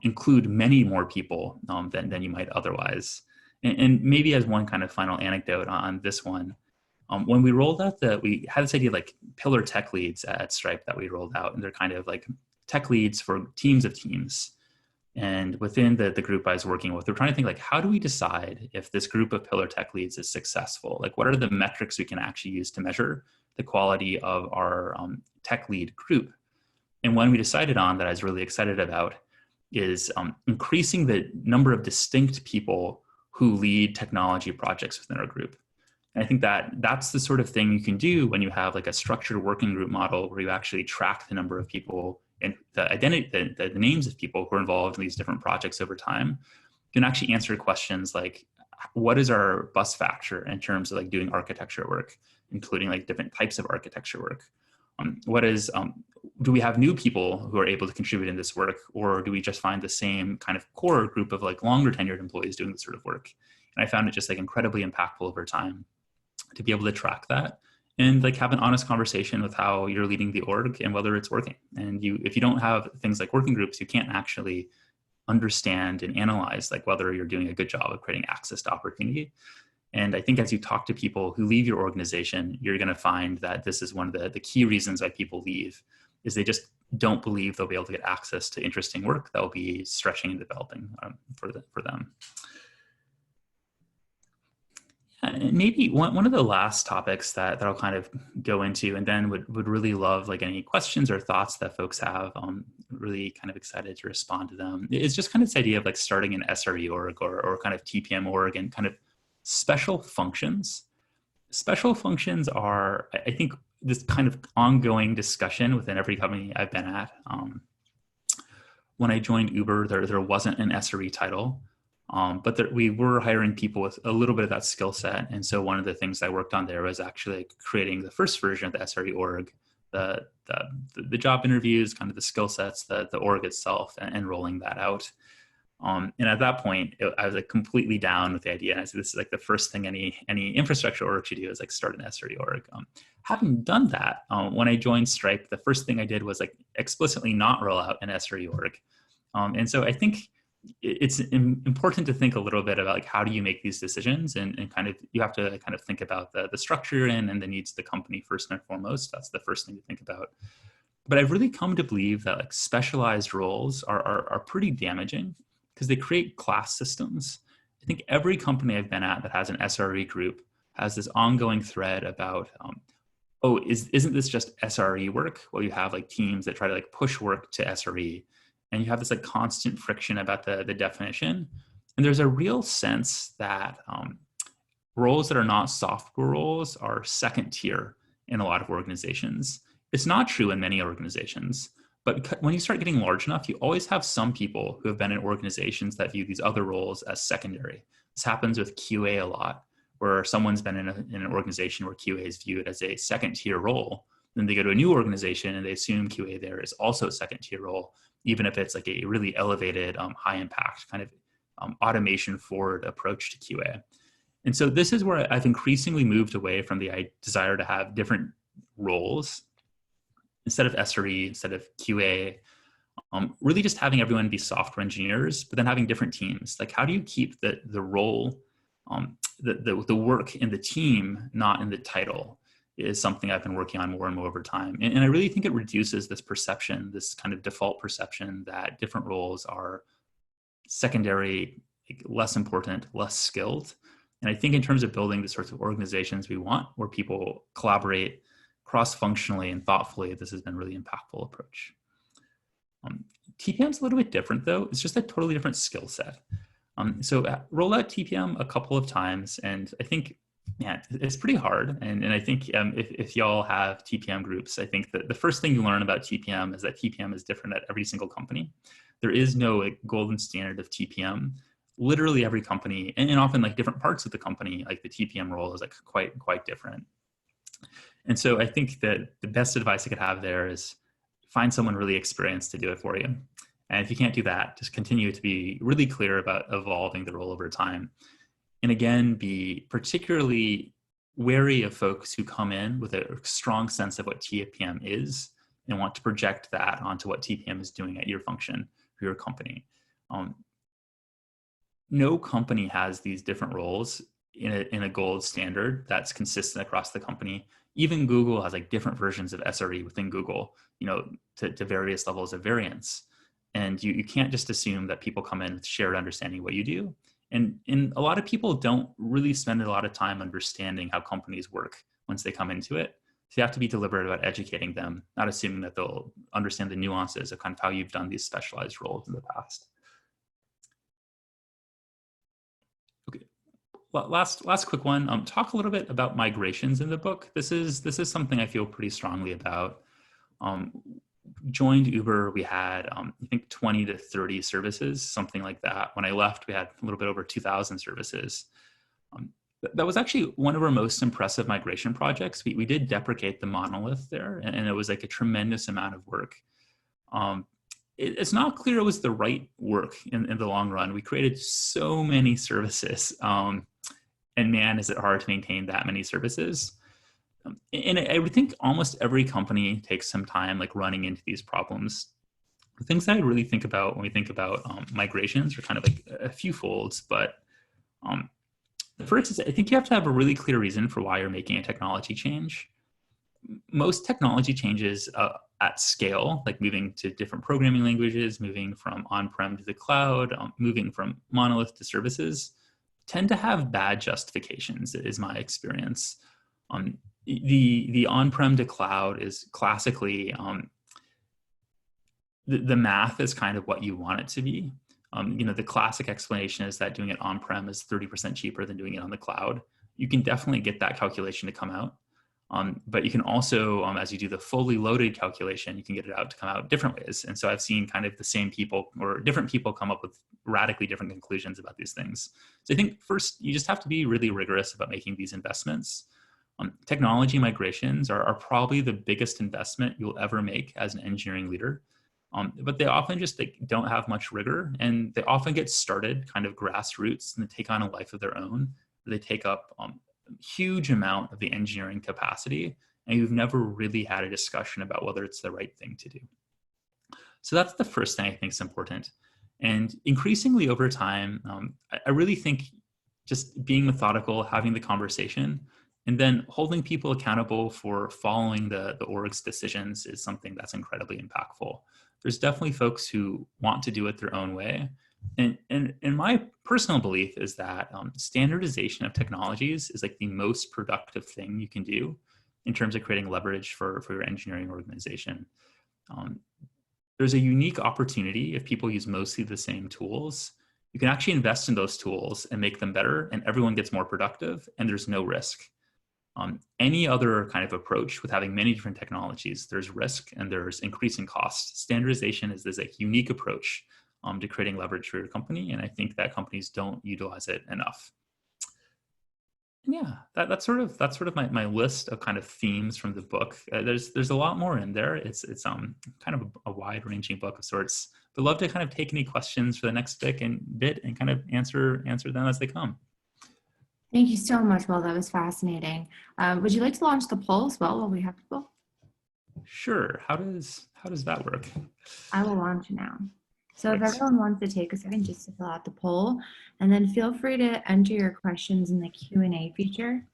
include many more people than you might otherwise. And maybe as one kind of final anecdote on this one, When we rolled out we had this idea like pillar tech leads at Stripe that we rolled out, and they're kind of like tech leads for teams of teams. And within the group I was working with, we're trying to think like, how do we decide if this group of pillar tech leads is successful? Like, what are the metrics we can actually use to measure the quality of our tech lead group? And one we decided on that I was really excited about is increasing the number of distinct people who lead technology projects within our group. And I think that that's the sort of thing you can do when you have like a structured working group model where you actually track the number of people and the identity, the names of people who are involved in these different projects over time. You can actually answer questions like, what is our bus factor in terms of like doing architecture work, including like different types of architecture work? Do we have new people who are able to contribute in this work, or do we just find the same kind of core group of like longer tenured employees doing this sort of work? And I found it just like incredibly impactful over time to be able to track that and like have an honest conversation with how you're leading the org and whether it's working. And if you don't have things like working groups, you can't actually understand and analyze like whether you're doing a good job of creating access to opportunity. And I think as you talk to people who leave your organization, you're going to find that this is one of the key reasons why people leave, is they just don't believe they'll be able to get access to interesting work that will be stretching and developing for them. And maybe one of the last topics that I'll kind of go into, and then would really love like any questions or thoughts that folks have. Really kind of excited to respond to them. It's just kind of this idea of like starting an SRE org or kind of TPM org and kind of special functions. Special functions are, I think, this kind of ongoing discussion within every company I've been at. When I joined Uber, there wasn't an SRE title. But we were hiring people with a little bit of that skill set. And so one of the things I worked on there was actually creating the first version of the SRE org, the job interviews, kind of the skill sets, the org itself, and rolling that out. And at that point, I was like completely down with the idea. And I said, this is like the first thing any infrastructure org should do is like start an SRE org. Having done that, when I joined Stripe, the first thing I did was like explicitly not roll out an SRE org. And so I think it's important to think a little bit about like, how do you make these decisions, and kind of, you have to kind of think about the structure and the needs of the company first and foremost. That's the first thing to think about. But I've really come to believe that like specialized roles are pretty damaging because they create class systems. I think every company I've been at that has an SRE group has this ongoing thread about, isn't this just SRE work? Well, you have like teams that try to like push work to SRE. And you have this like constant friction about the definition. And there's a real sense that roles that are not software roles are second tier in a lot of organizations. It's not true in many organizations, but when you start getting large enough, you always have some people who have been in organizations that view these other roles as secondary. This happens with QA a lot, where someone's been in an organization where QA is viewed as a second tier role. Then they go to a new organization and they assume QA there is also a second tier role, even if it's like a really elevated, high impact kind of automation forward approach to QA. And so this is where I've increasingly moved away from the desire to have different roles instead of SRE, instead of QA, really just having everyone be software engineers, but then having different teams. Like, how do you keep the role, the work in the team, not in the title, is something I've been working on more and more over time. And I really think it reduces this perception, this kind of default perception that different roles are secondary, less important, less skilled. And I think in terms of building the sorts of organizations we want, where people collaborate cross-functionally and thoughtfully, this has been a really impactful approach. TPM's a little bit different though. It's just a totally different skill set. So roll out TPM a couple of times, and I think, yeah, it's pretty hard. And I think if y'all have TPM groups, I think that the first thing you learn about TPM is that TPM is different at every single company. There is no like golden standard of TPM. Literally every company, and often like different parts of the company, like the TPM role is like quite different. And so I think that the best advice I could have there is find someone really experienced to do it for you. And if you can't do that, just continue to be really clear about evolving the role over time. And again, be particularly wary of folks who come in with a strong sense of what TPM is and want to project that onto what TPM is doing at your function or your company. No company has these different roles in a gold standard that's consistent across the company. Even Google has like different versions of SRE within Google, to various levels of variance. And you can't just assume that people come in with shared understanding of what you do. And a lot of people don't really spend a lot of time understanding how companies work once they come into it. So you have to be deliberate about educating them, not assuming that they'll understand the nuances of kind of how you've done these specialized roles in the past. Okay, well, last quick one. Talk a little bit about migrations in the book. This is something I feel pretty strongly about. Joined Uber, we had I think 20 to 30 services, something like that. When I left, we had a little bit over 2,000 services. That was actually one of our most impressive migration projects. We did deprecate the monolith there, and it was like a tremendous amount of work. It's not clear it was the right work in the long run. We created so many services, and man, is it hard to maintain that many services. And I would think almost every company takes some time like running into these problems. The things that I really think about when we think about migrations are kind of like a few folds, but the first is I think you have to have a really clear reason for why you're making a technology change. Most technology changes at scale, like moving to different programming languages, moving from on-prem to the cloud, moving from monolith to services, tend to have bad justifications, is my experience. The on-prem to cloud is classically, the math is kind of what you want it to be. The classic explanation is that doing it on-prem is 30% cheaper than doing it on the cloud. You can definitely get that calculation to come out. But you can also, as you do the fully loaded calculation, you can get it out to come out different ways. And so I've seen kind of the same people or different people come up with radically different conclusions about these things. So I think first, you just have to be really rigorous about making these investments. Technology migrations are probably the biggest investment you'll ever make as an engineering leader. But they often just don't have much rigor, and they often get started kind of grassroots and they take on a life of their own. They take up a huge amount of the engineering capacity, and you've never really had a discussion about whether it's the right thing to do. So that's the first thing I think is important. And increasingly over time, I really think just being methodical, having the conversation, and then holding people accountable for following the org's decisions is something that's incredibly impactful. There's definitely folks who want to do it their own way. And my personal belief is that standardization of technologies is like the most productive thing you can do in terms of creating leverage for your engineering organization. There's a unique opportunity if people use mostly the same tools. You can actually invest in those tools and make them better, and everyone gets more productive, and there's no risk. Any other kind of approach with having many different technologies, there's risk and there's increasing cost. Standardization is this like unique approach to creating leverage for your company, and I think that companies don't utilize it enough. And yeah, that's sort of my list of kind of themes from the book. There's a lot more in there. It's kind of a wide-ranging book of sorts. But love to kind of take any questions for the next bit and kind of answer them as they come. Thank you so much, Will. That was fascinating. Would you like to launch the poll as well while we have people? Sure. How does that work? I will launch it now. So if everyone wants to take a second just to fill out the poll, and then feel free to enter your questions in the Q&A feature.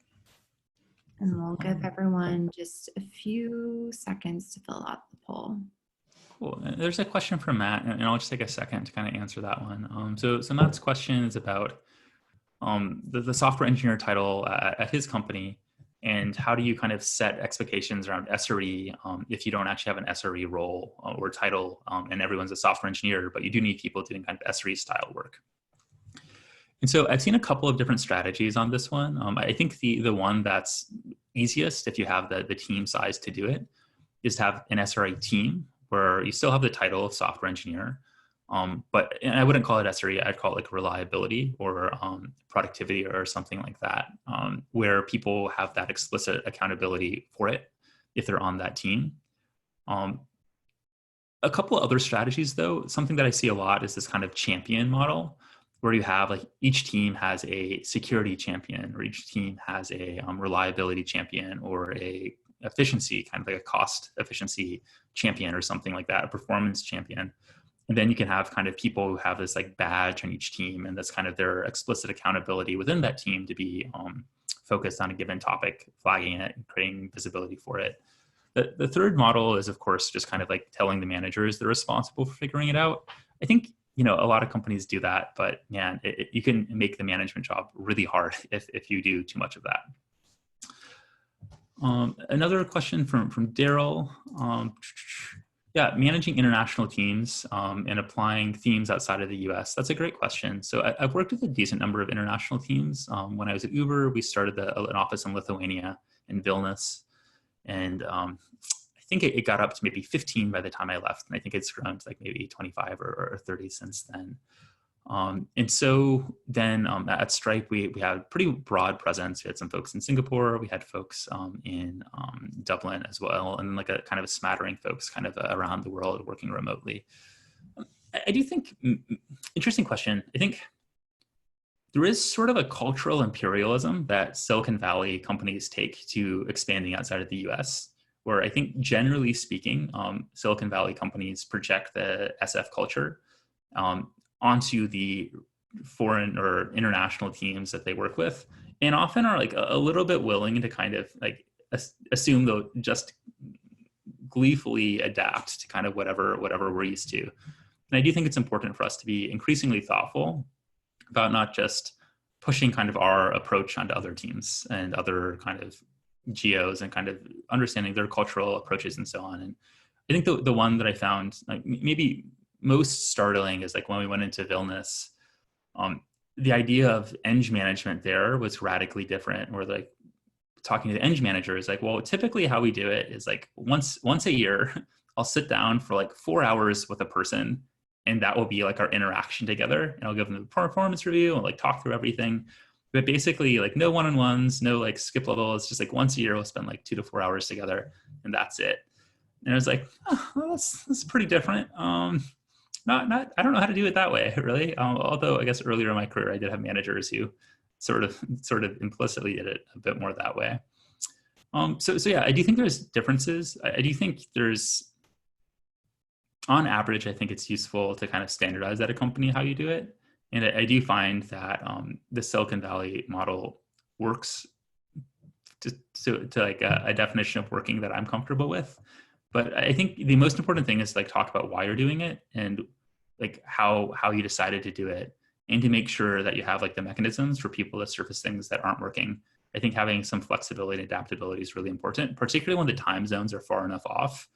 And we'll give everyone just a few seconds to fill out the poll. Cool. There's a question from Matt, and I'll just take a second to kind of answer that one. So Matt's question is about the software engineer title at his company, and how do you kind of set expectations around SRE if you don't actually have an SRE role or title, and everyone's a software engineer, but you do need people doing kind of SRE style work. And so I've seen a couple of different strategies on this one. I think the one that's easiest if you have the team size to do it is to have an SRE team where you still have the title of software engineer, but I wouldn't call it SRE, I'd call it like reliability or productivity or something like that, where people have that explicit accountability for it if they're on that team. A couple of other strategies though, something that I see a lot is this kind of champion model, where you have like each team has a security champion, or each team has a reliability champion, or a efficiency, kind of like a cost efficiency champion or something like that, a performance champion. And then you can have kind of people who have this like badge on each team, and that's kind of their explicit accountability within that team to be focused on a given topic, flagging it, and creating visibility for it. The third model is, of course, just kind of like telling the managers they're responsible for figuring it out. I think, a lot of companies do that, but man, you can make the management job really hard if you do too much of that. Another question from Daryl. Yeah, managing international teams and applying themes outside of the US. That's a great question. So I've worked with a decent number of international teams. When I was at Uber, we started an office in Lithuania, in Vilnius. And I think it got up to maybe 15 by the time I left. And I think it's grown to like maybe 25 or 30 since then. And so then at Stripe, we had a pretty broad presence. We had some folks in Singapore, we had folks in Dublin as well, and like a kind of a smattering folks kind of around the world working remotely. I do think, interesting question, I think there is sort of a cultural imperialism that Silicon Valley companies take to expanding outside of the US, where I think generally speaking, Silicon Valley companies project the SF culture onto the foreign or international teams that they work with, and often are like a little bit willing to kind of like assume they'll just gleefully adapt to kind of whatever we're used to. And I do think it's important for us to be increasingly thoughtful about not just pushing kind of our approach onto other teams and other kind of geos, and kind of understanding their cultural approaches and so on. And I think the one that I found like maybe most startling is like when we went into Vilnius, the idea of eng management there was radically different. We're like talking to the eng managers, like, well, typically how we do it is like once a year, I'll sit down for like 4 hours with a person, and that will be like our interaction together. And I'll give them a performance review and like talk through everything. But basically like no one-on-ones, no like skip levels, just like once a year, we'll spend like 2 to 4 hours together, and that's it. And I was like, oh, well, that's pretty different. I don't know how to do it that way, really. Although I guess earlier in my career, I did have managers who sort of implicitly did it a bit more that way. So yeah, I do think there's differences. I do think there's, on average, I think it's useful to kind of standardize at a company how you do it. And I do find that the Silicon Valley model works to like a definition of working that I'm comfortable with. But I think the most important thing is like talk about why you're doing it and like how you decided to do it, and to make sure that you have like the mechanisms for people to surface things that aren't working. I think having some flexibility and adaptability is really important, particularly when the time zones are far enough off.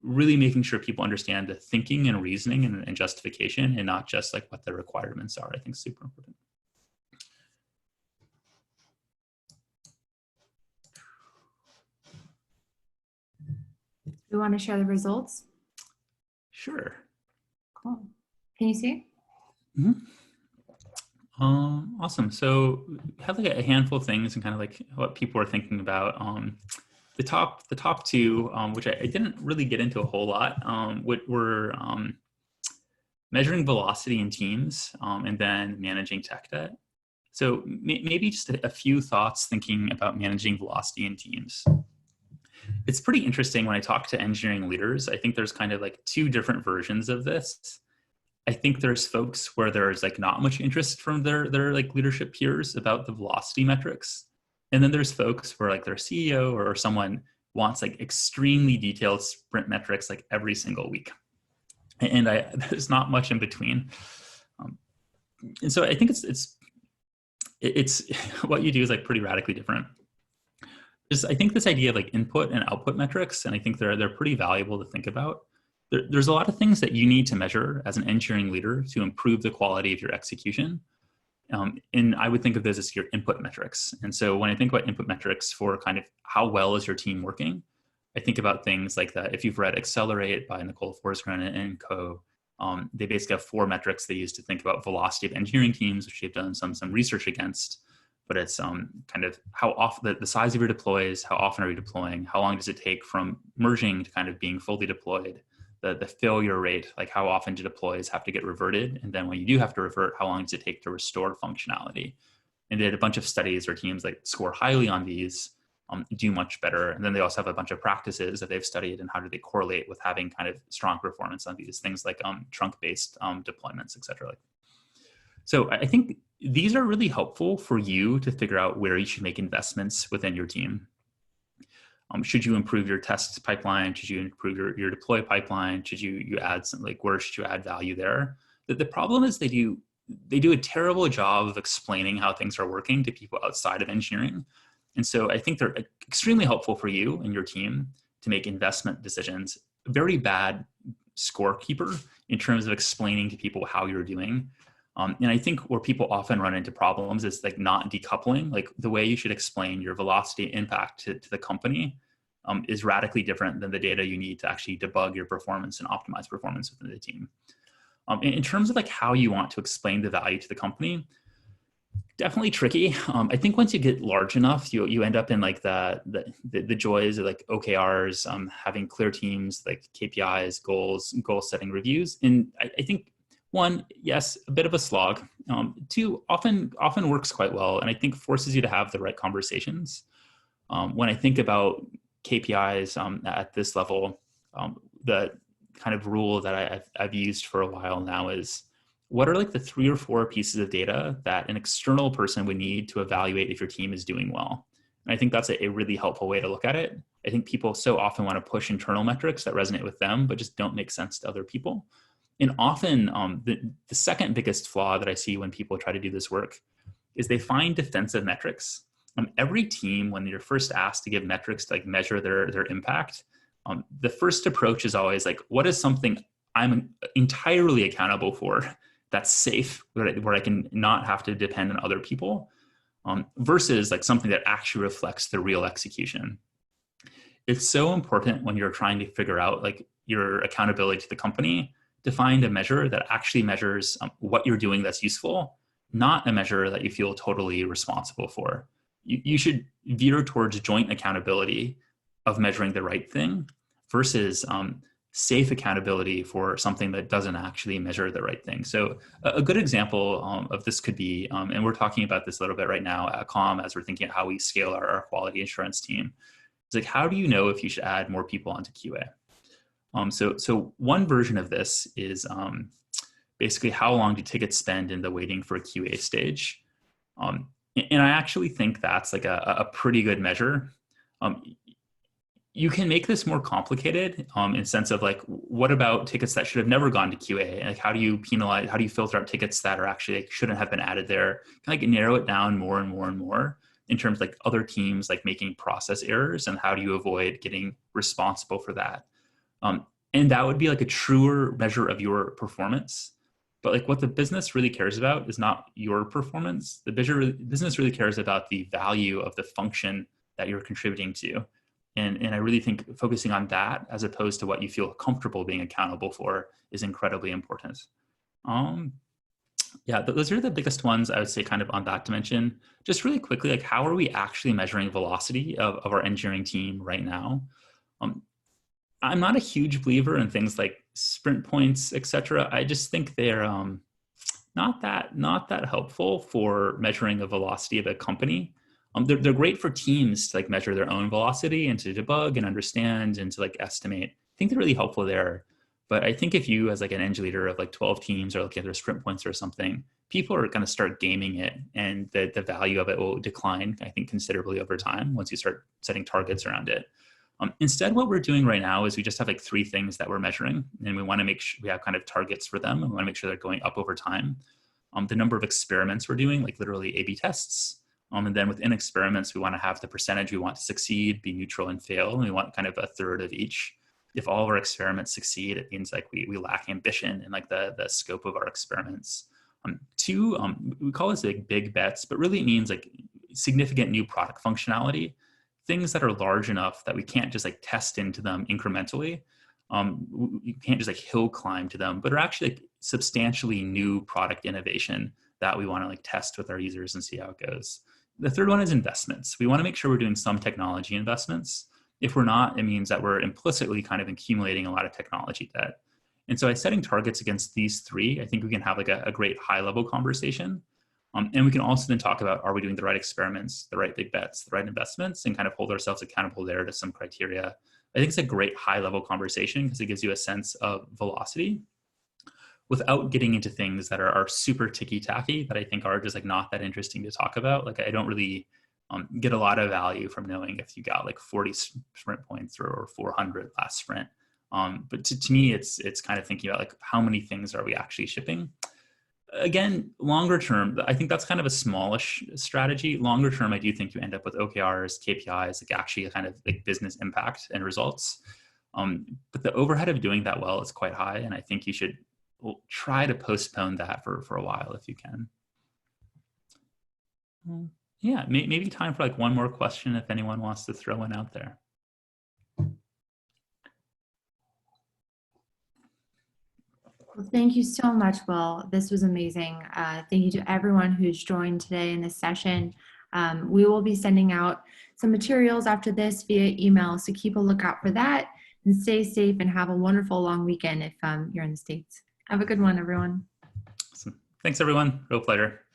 Really making sure people understand the thinking and reasoning and justification, and not just like what the requirements are, I think is super important. We want to share the results? Sure. Cool. Can you see? Mm-hmm. Awesome. So we have like a handful of things and kind of like what people are thinking about. The top two, which I didn't really get into a whole lot, were measuring velocity in teams, and then managing tech debt. So maybe just a few thoughts thinking about managing velocity in teams. It's pretty interesting when I talk to engineering leaders. I think there's kind of like two different versions of this. I think there's folks where there's like not much interest from their like leadership peers about the velocity metrics. And then there's folks where like their CEO or someone wants like extremely detailed sprint metrics like every single week. And there's not much in between. And so I think it's what you do is like pretty radically different. I think this idea of like input and output metrics, and I think they're pretty valuable to think about. There's a lot of things that you need to measure as an engineering leader to improve the quality of your execution. And I would think of this as your input metrics. And so when I think about input metrics for kind of how well is your team working, I think about things like that. If you've read Accelerate by Nicole Forsgren and co, they basically have 4 metrics they use to think about velocity of engineering teams, which they've done some research against. But it's kind of how often the size of your deploys, how often are you deploying, how long does it take from merging to kind of being fully deployed, the failure rate, like how often do deploys have to get reverted, and then when you do have to revert, how long does it take to restore functionality? And they did a bunch of studies where teams like score highly on these, do much better. And then they also have a bunch of practices that they've studied and how do they correlate with having kind of strong performance on these things like trunk-based deployments, et cetera. So I think these are really helpful for you to figure out where you should make investments within your team. Should you improve your test pipeline? Should you improve your deploy pipeline? Should you add some, like, where should you add value there? The problem is they do a terrible job of explaining how things are working to people outside of engineering. And so I think they're extremely helpful for you and your team to make investment decisions. Very bad scorekeeper in terms of explaining to people how you're doing. And I think where people often run into problems is like not decoupling. Like the way you should explain your velocity impact to the company is radically different than the data you need to actually debug your performance and optimize performance within the team. In terms of like how you want to explain the value to the company, definitely tricky. I think once you get large enough, you end up in like the joys of like OKRs, having clear teams, like KPIs, goal setting reviews. And I think one, yes, a bit of a slog. Two, often works quite well, and I think forces you to have the right conversations. When I think about KPIs at this level, the kind of rule that I've used for a while now is, what are like the 3 or 4 pieces of data that an external person would need to evaluate if your team is doing well? And I think that's a really helpful way to look at it. I think people so often want to push internal metrics that resonate with them, but just don't make sense to other people. And often the second biggest flaw that I see when people try to do this work is they find defensive metrics. Every team, when you're first asked to give metrics to like measure their impact, the first approach is always like, what is something I'm entirely accountable for that's safe, where I can not have to depend on other people, versus like something that actually reflects the real execution. It's so important when you're trying to figure out like your accountability to the company to find a measure that actually measures what you're doing that's useful, not a measure that you feel totally responsible for. You should veer towards joint accountability of measuring the right thing versus safe accountability for something that doesn't actually measure the right thing. So a good example of this could be, and we're talking about this a little bit right now at Calm as we're thinking of how we scale our quality assurance team. It's like, how do you know if you should add more people onto QA? So one version of this is basically how long do tickets spend in the waiting for a QA stage? And I actually think that's like a pretty good measure. You can make this more complicated in sense of like, what about tickets that should have never gone to QA? Like, how do you penalize, how do you filter out tickets that are actually like, shouldn't have been added there? Kind of like narrow it down more and more and more in terms of like other teams like making process errors, and how do you avoid getting responsible for that? And that would be like a truer measure of your performance. But like what the business really cares about is not your performance. The business really cares about the value of the function that you're contributing to. And I really think focusing on that as opposed to what you feel comfortable being accountable for is incredibly important. Yeah, those are the biggest ones I would say kind of on that dimension. Just really quickly, like how are we actually measuring velocity of our engineering team right now? I'm not a huge believer in things like sprint points, et cetera. I just think they're not that helpful for measuring the velocity of a company. They're great for teams to like measure their own velocity and to debug and understand and to like estimate. I think they're really helpful there. But I think if you as like an eng leader of like 12 teams are looking at their sprint points or something, people are going to start gaming it, and the value of it will decline, I think, considerably over time once you start setting targets around it. Instead, what we're doing right now is we just have like 3 things that we're measuring, and we want to make sure we have kind of targets for them, and we want to make sure they're going up over time. The number of experiments we're doing, like literally A/B tests. And then within experiments, we want to have the percentage we want to succeed, be neutral, and fail. And we want kind of a third of each. If all of our experiments succeed, it means like we lack ambition in like the scope of our experiments. 2, we call this like big bets, but really it means like significant new product functionality, things that are large enough that we can't just like test into them incrementally. You can't just like hill climb to them, but are actually like substantially new product innovation that we want to like test with our users and see how it goes. The third one is investments. We want to make sure we're doing some technology investments. If we're not, it means that we're implicitly kind of accumulating a lot of technology debt. And so by setting targets against these 3, I think we can have like a great high level conversation. And we can also then talk about, are we doing the right experiments, the right big bets, the right investments, and kind of hold ourselves accountable there to some criteria. I think it's a great high level conversation because it gives you a sense of velocity without getting into things that are super ticky tacky that I think are just like not that interesting to talk about. Like I don't really get a lot of value from knowing if you got like 40 sprint points or 400 last sprint. But to me, it's kind of thinking about like how many things are we actually shipping. Again, longer term, I think that's kind of a smallish strategy. Longer term, I do think you end up with OKRs, KPIs, like actually kind of like business impact and results. But the overhead of doing that well is quite high. And I think you should try to postpone that for a while if you can. Yeah, maybe time for like one more question if anyone wants to throw one out there. Well, thank you so much, Will. This was amazing. Thank you to everyone who's joined today in this session. We will be sending out some materials after this via email, so keep a lookout for that and stay safe and have a wonderful long weekend if you're in the States. Have a good one, everyone. Awesome. Thanks, everyone. Real pleasure.